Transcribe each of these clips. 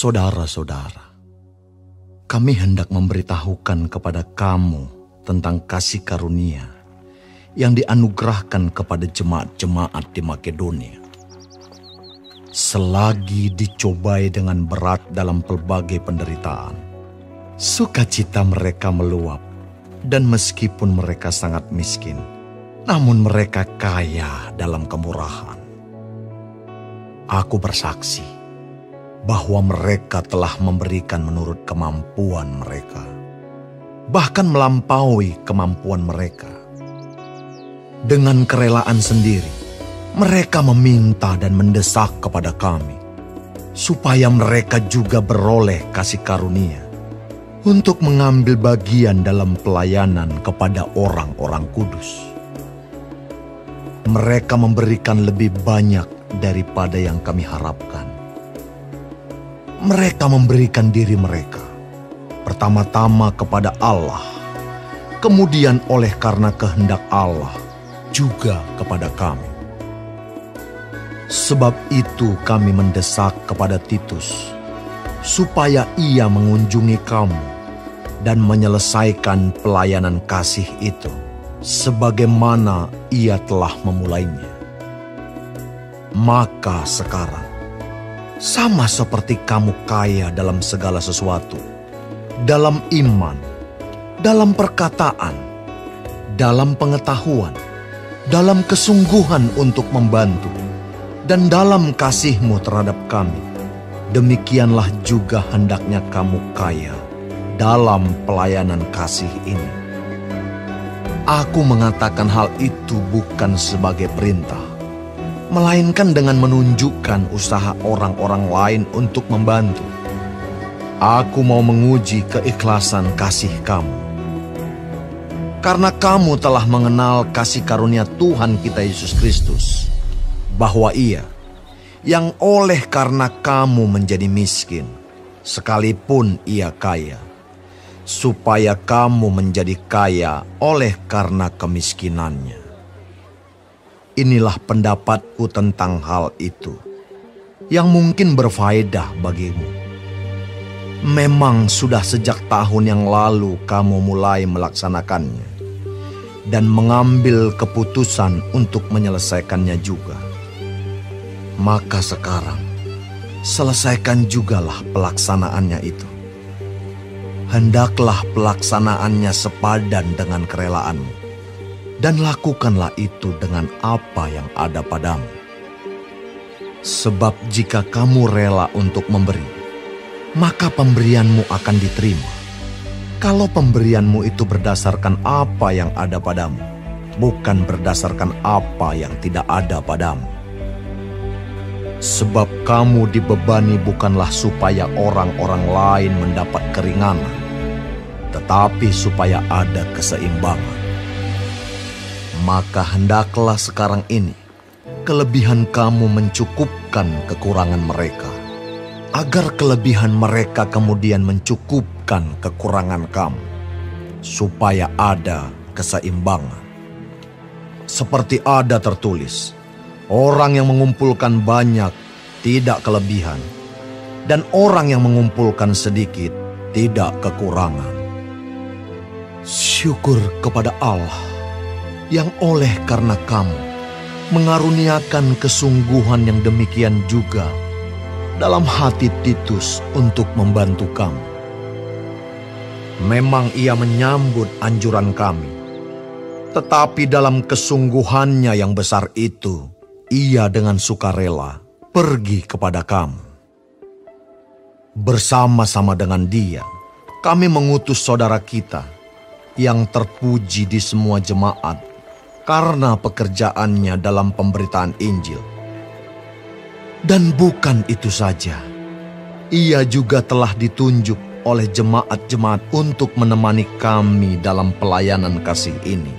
Saudara-saudara, kami hendak memberitahukan kepada kamu tentang kasih karunia yang dianugerahkan kepada jemaat-jemaat di Makedonia. Selagi dicobai dengan berat dalam pelbagai penderitaan, sukacita mereka meluap, dan meskipun mereka sangat miskin, namun mereka kaya dalam kemurahan. Aku bersaksi bahwa mereka telah memberikan menurut kemampuan mereka, bahkan melampaui kemampuan mereka. Dengan kerelaan sendiri, mereka meminta dan mendesak kepada kami, supaya mereka juga beroleh kasih karunia untuk mengambil bagian dalam pelayanan kepada orang-orang kudus. Mereka memberikan lebih banyak daripada yang kami harapkan. Mereka memberikan diri mereka, pertama-tama kepada Allah, kemudian oleh karena kehendak Allah, juga kepada kami. Sebab itu kami mendesak kepada Titus, supaya ia mengunjungi kamu dan menyelesaikan pelayanan kasih itu, sebagaimana ia telah memulainya. Maka sekarang, sama seperti kamu kaya dalam segala sesuatu, dalam iman, dalam perkataan, dalam pengetahuan, dalam kesungguhan untuk membantu, dan dalam kasihmu terhadap kami, demikianlah juga hendaknya kamu kaya dalam pelayanan kasih ini. Aku mengatakan hal itu bukan sebagai perintah, melainkan dengan menunjukkan usaha orang-orang lain untuk membantu. Aku mau menguji keikhlasan kasih kamu. Karena kamu telah mengenal kasih karunia Tuhan kita Yesus Kristus, bahwa Ia, yang oleh karena kamu menjadi miskin, sekalipun Ia kaya, supaya kamu menjadi kaya oleh karena kemiskinannya. Inilah pendapatku tentang hal itu, yang mungkin berfaedah bagimu. Memang sudah sejak tahun yang lalu kamu mulai melaksanakannya, dan mengambil keputusan untuk menyelesaikannya juga. Maka sekarang, selesaikan jugalah pelaksanaannya itu. Hendaklah pelaksanaannya sepadan dengan kerelaanmu, dan lakukanlah itu dengan apa yang ada padamu. Sebab jika kamu rela untuk memberi, maka pemberianmu akan diterima. Kalau pemberianmu itu berdasarkan apa yang ada padamu, bukan berdasarkan apa yang tidak ada padamu. Sebab kamu dibebani bukanlah supaya orang-orang lain mendapat keringanan, tetapi supaya ada keseimbangan. Maka hendaklah sekarang ini kelebihan kamu mencukupkan kekurangan mereka, agar kelebihan mereka kemudian mencukupkan kekurangan kamu, supaya ada keseimbangan. Seperti ada tertulis, orang yang mengumpulkan banyak tidak kelebihan, dan orang yang mengumpulkan sedikit tidak kekurangan. Syukur kepada Allah yang oleh karena kamu mengaruniakan kesungguhan yang demikian juga dalam hati Titus untuk membantu kamu. Memang ia menyambut anjuran kami, tetapi dalam kesungguhannya yang besar itu, ia dengan sukarela pergi kepada kamu. Bersama-sama dengan dia, kami mengutus saudara kita yang terpuji di semua jemaat karena pekerjaannya dalam pemberitaan Injil. Dan bukan itu saja, ia juga telah ditunjuk oleh jemaat-jemaat untuk menemani kami dalam pelayanan kasih ini,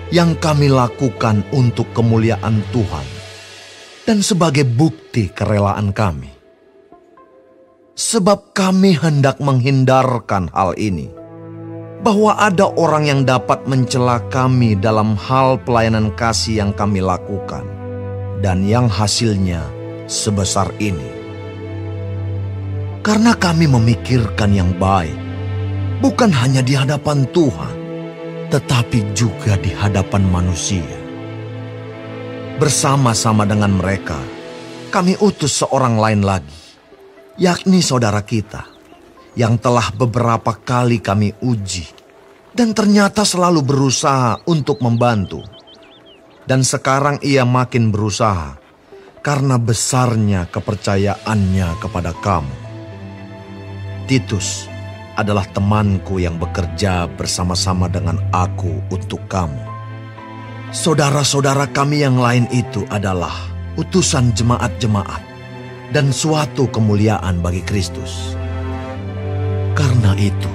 yang kami lakukan untuk kemuliaan Tuhan dan sebagai bukti kerelaan kami. Sebab kami hendak menghindarkan hal ini, bahwa ada orang yang dapat mencela kami dalam hal pelayanan kasih yang kami lakukan, dan yang hasilnya sebesar ini. karena kami memikirkan yang baik, bukan hanya di hadapan Tuhan, tetapi juga di hadapan manusia. Bersama-sama dengan mereka, kami utus seorang lain lagi, yakni saudara kita, yang telah beberapa kali kami uji, dan ternyata selalu berusaha untuk membantu. Dan sekarang ia makin berusaha, karena besarnya kepercayaannya kepada kamu. Titus adalah temanku yang bekerja bersama-sama dengan aku untuk kamu. Saudara-saudara kami yang lain itu adalah utusan jemaat-jemaat dan suatu kemuliaan bagi Kristus. Karena itu,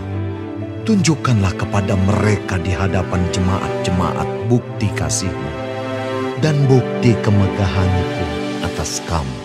tunjukkanlah kepada mereka di hadapan jemaat-jemaat bukti kasih-Mu dan bukti kemegahan-Mu atas kamu.